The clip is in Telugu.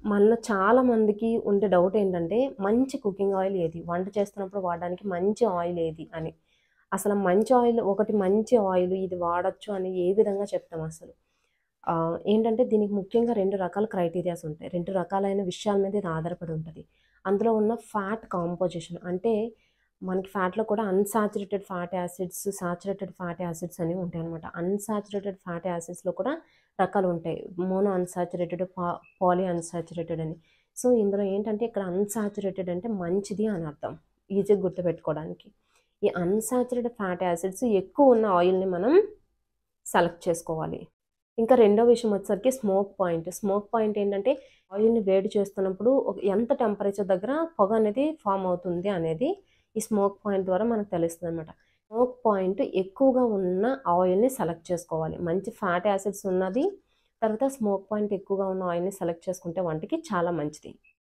మనలో చాలా మందికి ఉండే డౌట్ ఏంటంటే, మంచి కుకింగ్ ఆయిల్ ఏది? వంట చేస్తున్నప్పుడు వాడడానికి మంచి ఆయిల్ ఏది అని. అసలు మంచి ఆయిల్ ఒకటి మంచి ఆయిల్ ఇది వాడొచ్చు అని ఏ విధంగా చెప్తాం అసలు? ఏంటంటే దీనికి ముఖ్యంగా 2 రకాల క్రైటీరియాస్ ఉంటాయి. 2 రకాలైన విషయాల మీద ఇది ఆధారపడి ఉంటది. అందులో ఉన్న ఫ్యాట్ కాంపోజిషన్ అంటే మనకి ఫ్యాట్‌లో కూడా unsaturated fatty acids, saturated fatty acids అనేవి ఉంటాయన్నమాట. అన్‌సాచురేటెడ్ ఫ్యాటీ యాసిడ్స్‌లో కూడా రకాలుంటాయి. మోనో అన్‌సాచురేటెడ్, పాలీ అన్‌సాచురేటెడ్ అని. సో, ఇందులో ఏంటంటే ఇక్కడ అన్‌సాచురేటెడ్ అంటే మంచిది అని అర్థం. ఈజీగా గుర్తుపెట్టుకోవడానికి. ఈ అన్‌సాచురేటెడ్ ఫ్యాటీ యాసిడ్స్ ఎక్కువ ఉన్న ఆయిల్‌ని మనం సెలెక్ట్ చేసుకోవాలి. ఇంకా రెండో విషయం వచ్చేసరికి స్మోక్ పాయింట్. స్మోక్ పాయింట్ ఏంటంటే ఆయిల్‌ని వేడి చేస్తున్నప్పుడు ఎంత టెంపరేచర్ దగ్గర పొగ అనేది ఫార్మ్ అవుతుంది అనేది ఈ స్మోక్ పాయింట్ ద్వారా మనకు తెలుస్తదనమాట. స్మోక్ పాయింట్ ఎక్కువగా ఉన్న ఆయిల్‌ని సెలెక్ట్ చేసుకోవాలి. మంచి ఫ్యాటీ యాసిడ్స్ ఉన్నది, తర్వాత స్మోక్ పాయింట్ ఎక్కువగా ఉన్న ఆయిల్‌ని సెలెక్ట్ చేసుకుంటే వంటకి చాలా మంచిది.